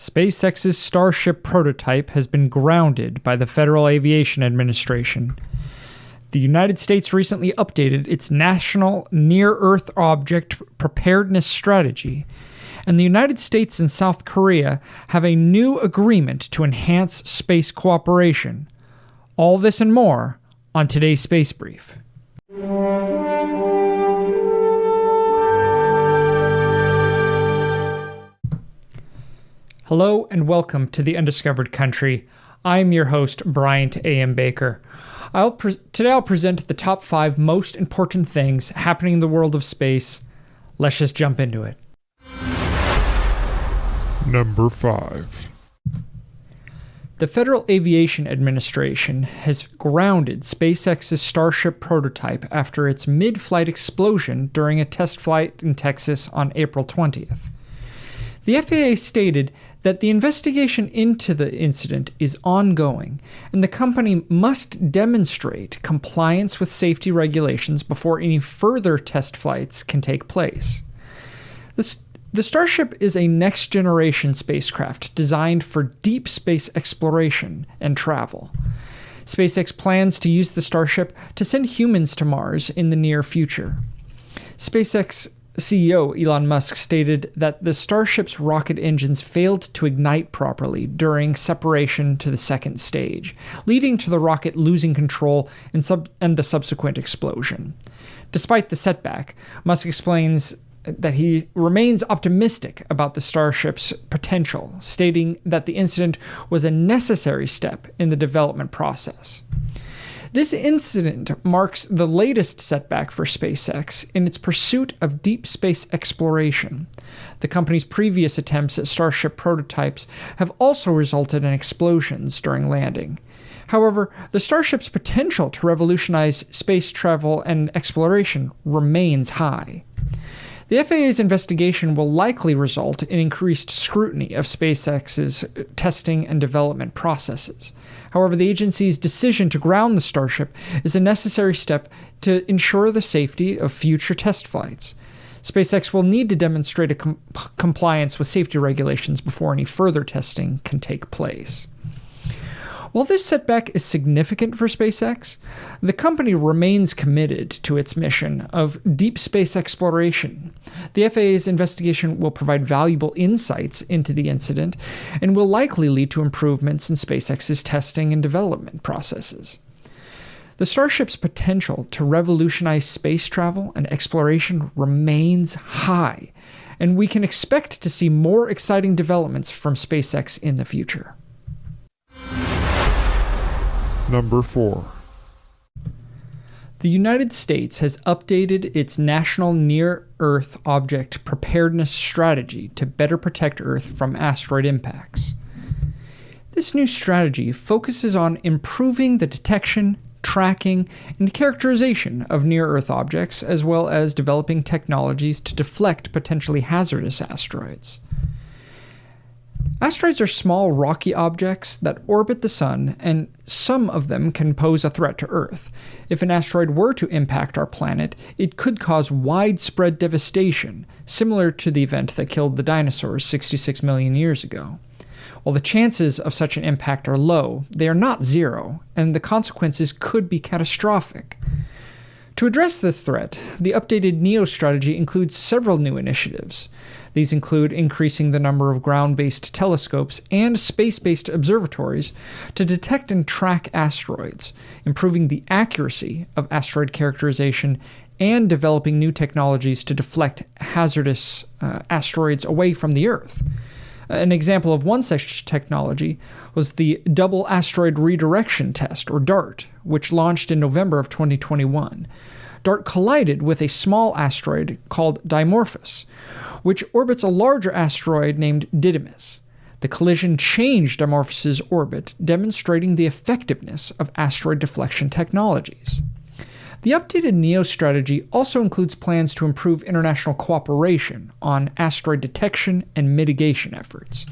SpaceX's Starship prototype has been grounded by the Federal Aviation Administration. The United States recently updated its National Near-Earth Object Preparedness Strategy, and the United States and South Korea have a new agreement to enhance space cooperation. All this and more on today's Space Brief. Hello and welcome to the Undiscovered Country. I'm your host, Bryant A.M. Baker. Today I'll present the top 5 most important things happening in the world of space. Let's just jump into it. Number 5. The Federal Aviation Administration has grounded SpaceX's Starship prototype after its mid-flight explosion during a test flight in Texas on April 20th. The FAA stated that the investigation into the incident is ongoing, and the company must demonstrate compliance with safety regulations before any further test flights can take place. The Starship is a next-generation spacecraft designed for deep space exploration and travel. SpaceX plans to use the Starship to send humans to Mars in the near future. SpaceX CEO Elon Musk stated that the Starship's rocket engines failed to ignite properly during separation to the second stage, leading to the rocket losing control and the subsequent explosion. Despite the setback, Musk explains that he remains optimistic about the Starship's potential, stating that the incident was a necessary step in the development process. This incident marks the latest setback for SpaceX in its pursuit of deep space exploration. The company's previous attempts at Starship prototypes have also resulted in explosions during landing. However, the Starship's potential to revolutionize space travel and exploration remains high. The FAA's investigation will likely result in increased scrutiny of SpaceX's testing and development processes. However, the agency's decision to ground the Starship is a necessary step to ensure the safety of future test flights. SpaceX will need to demonstrate a compliance with safety regulations before any further testing can take place. While this setback is significant for SpaceX, the company remains committed to its mission of deep space exploration. The FAA's investigation will provide valuable insights into the incident and will likely lead to improvements in SpaceX's testing and development processes. The Starship's potential to revolutionize space travel and exploration remains high, and we can expect to see more exciting developments from SpaceX in the future. Number 4. The United States has updated its National Near-Earth Object Preparedness Strategy to better protect Earth from asteroid impacts. This new strategy focuses on improving the detection, tracking, and characterization of near-Earth objects, as well as developing technologies to deflect potentially hazardous asteroids. Asteroids are small rocky objects that orbit the Sun, and some of them can pose a threat to Earth. If an asteroid were to impact our planet, it could cause widespread devastation, similar to the event that killed the dinosaurs 66 million years ago. While the chances of such an impact are low, they are not zero, and the consequences could be catastrophic. To address this threat, the updated NEO strategy includes several new initiatives. These include increasing the number of ground-based telescopes and space-based observatories to detect and track asteroids, improving the accuracy of asteroid characterization, and developing new technologies to deflect hazardous asteroids away from the Earth. An example of one such technology was the Double Asteroid Redirection Test, or DART, which launched in November of 2021. DART collided with a small asteroid called Dimorphos, which orbits a larger asteroid named Didymus. The collision changed Dimorphos's orbit, demonstrating the effectiveness of asteroid deflection technologies. The updated NEO strategy also includes plans to improve international cooperation on asteroid detection and mitigation efforts.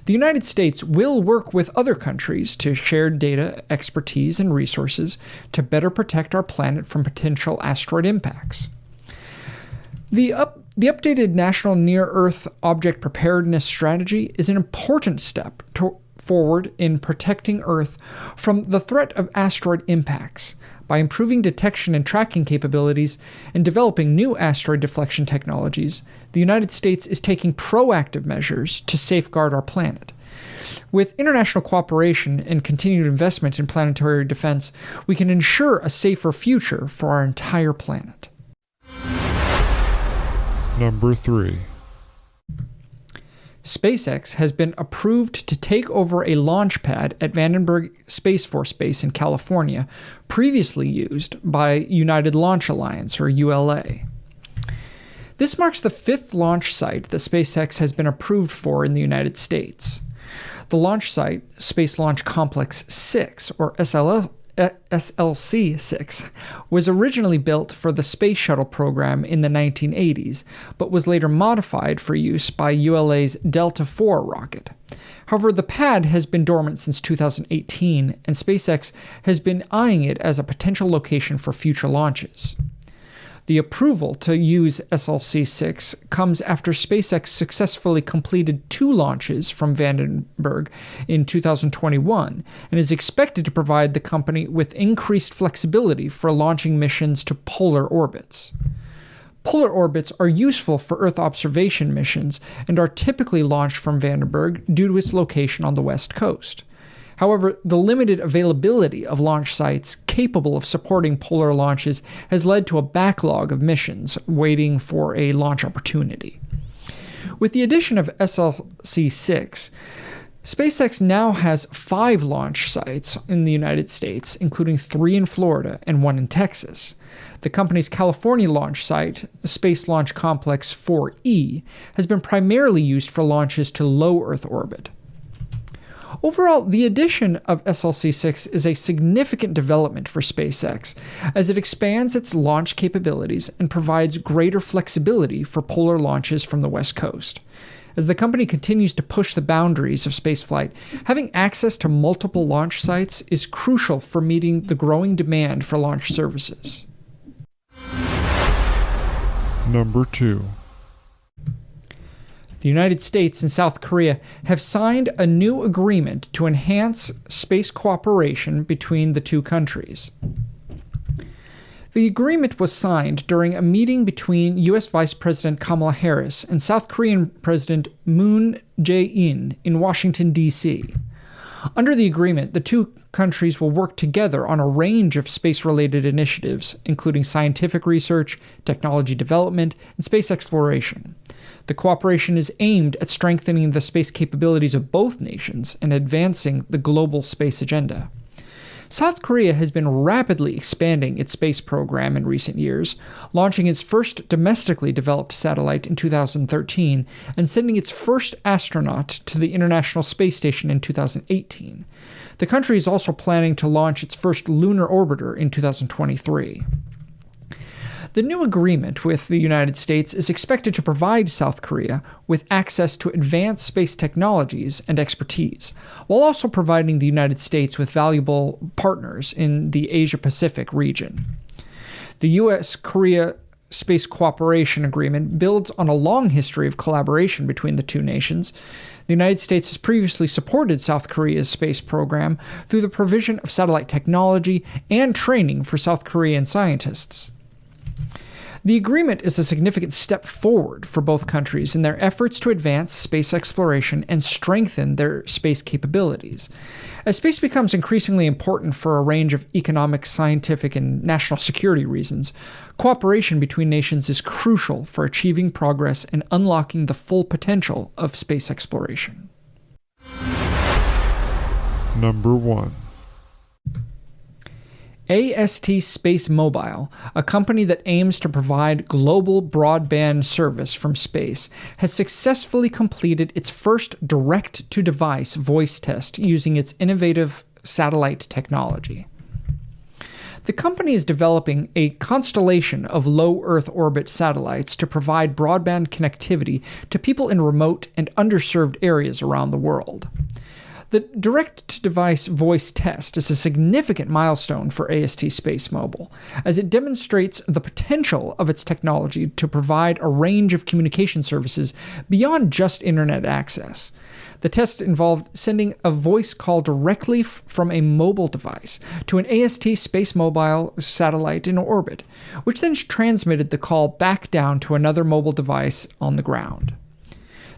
The United States will work with other countries to share data, expertise, and resources to better protect our planet from potential asteroid impacts. The The updated National Near-Earth Object Preparedness Strategy is an important step forward in protecting Earth from the threat of asteroid impacts by improving detection and tracking capabilities and developing new asteroid deflection technologies. The United States is taking proactive measures to safeguard our planet. With international cooperation and continued investment in planetary defense, we can ensure a safer future for our entire planet. Number 3. SpaceX has been approved to take over a launch pad at Vandenberg Space Force Base in California, previously used by United Launch Alliance, or ULA. This marks the 5th launch site that SpaceX has been approved for in the United States. The launch site, Space Launch Complex 6, or SLC-6, was originally built for the Space Shuttle program in the 1980s, but was later modified for use by ULA's Delta IV rocket. However, the pad has been dormant since 2018, and SpaceX has been eyeing it as a potential location for future launches. The approval to use SLC-6 comes after SpaceX successfully completed 2 launches from Vandenberg in 2021 and is expected to provide the company with increased flexibility for launching missions to polar orbits. Polar orbits are useful for Earth observation missions and are typically launched from Vandenberg due to its location on the West Coast. However, the limited availability of launch sites capable of supporting polar launches has led to a backlog of missions waiting for a launch opportunity. With the addition of SLC-6, SpaceX now has 5 launch sites in the United States, including 3 in Florida and 1 in Texas. The company's California launch site, Space Launch Complex 4E, has been primarily used for launches to low Earth orbit. Overall, the addition of SLC-6 is a significant development for SpaceX, as it expands its launch capabilities and provides greater flexibility for polar launches from the West Coast. As the company continues to push the boundaries of spaceflight, having access to multiple launch sites is crucial for meeting the growing demand for launch services. Number 2. The United States and South Korea have signed a new agreement to enhance space cooperation between the two countries. The agreement was signed during a meeting between U.S. Vice President Kamala Harris and South Korean President Moon Jae-in in Washington, D.C. Under the agreement, the two countries will work together on a range of space-related initiatives, including scientific research, technology development, and space exploration. The cooperation is aimed at strengthening the space capabilities of both nations and advancing the global space agenda. South Korea has been rapidly expanding its space program in recent years, launching its first domestically developed satellite in 2013 and sending its first astronaut to the International Space Station in 2018. The country is also planning to launch its first lunar orbiter in 2023. The new agreement with the United States is expected to provide South Korea with access to advanced space technologies and expertise, while also providing the United States with valuable partners in the Asia-Pacific region. The U.S.-Korea Space Cooperation Agreement builds on a long history of collaboration between the two nations. The United States has previously supported South Korea's space program through the provision of satellite technology and training for South Korean scientists. The agreement is a significant step forward for both countries in their efforts to advance space exploration and strengthen their space capabilities. As space becomes increasingly important for a range of economic, scientific, and national security reasons, cooperation between nations is crucial for achieving progress and unlocking the full potential of space exploration. Number 1. AST Space Mobile, a company that aims to provide global broadband service from space, has successfully completed its first direct-to-device voice test using its innovative satellite technology. The company is developing a constellation of low Earth orbit satellites to provide broadband connectivity to people in remote and underserved areas around the world. The direct-to-device voice test is a significant milestone for AST Space Mobile, as it demonstrates the potential of its technology to provide a range of communication services beyond just internet access. The test involved sending a voice call directly from a mobile device to an AST Space Mobile satellite in orbit, which then transmitted the call back down to another mobile device on the ground.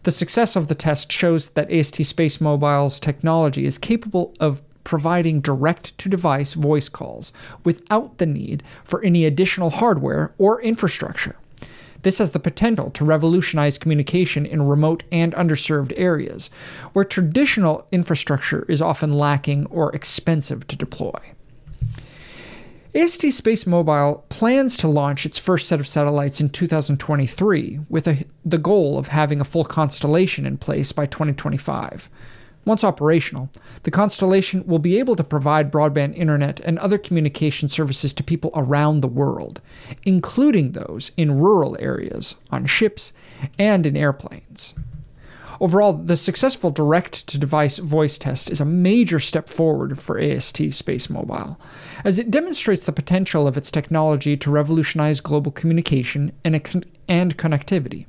The success of the test shows that AST Space Mobile's technology is capable of providing direct-to-device voice calls without the need for any additional hardware or infrastructure. This has the potential to revolutionize communication in remote and underserved areas, where traditional infrastructure is often lacking or expensive to deploy. AST Space Mobile plans to launch its first set of satellites in 2023, with the goal of having a full constellation in place by 2025. Once operational, the constellation will be able to provide broadband internet and other communication services to people around the world, including those in rural areas, on ships, and in airplanes. Overall, the successful direct-to-device voice test is a major step forward for AST Space Mobile, as it demonstrates the potential of its technology to revolutionize global communication and connectivity.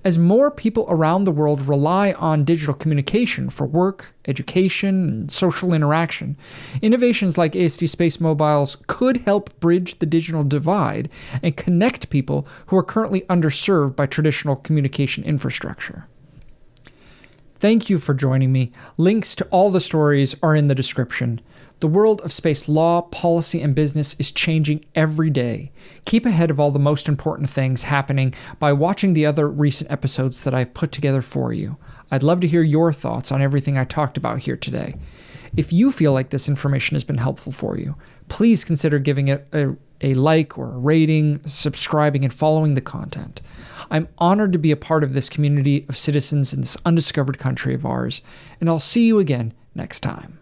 As more people around the world rely on digital communication for work, education, and social interaction, innovations like AST Space Mobile's could help bridge the digital divide and connect people who are currently underserved by traditional communication infrastructure. Thank you for joining me. Links to all the stories are in the description. The world of space law, policy, and business is changing every day. Keep ahead of all the most important things happening by watching the other recent episodes that I've put together for you. I'd love to hear your thoughts on everything I talked about here today. If you feel like this information has been helpful for you, please consider giving it a like or a rating, subscribing, and following the content. I'm honored to be a part of this community of citizens in this undiscovered country of ours, and I'll see you again next time.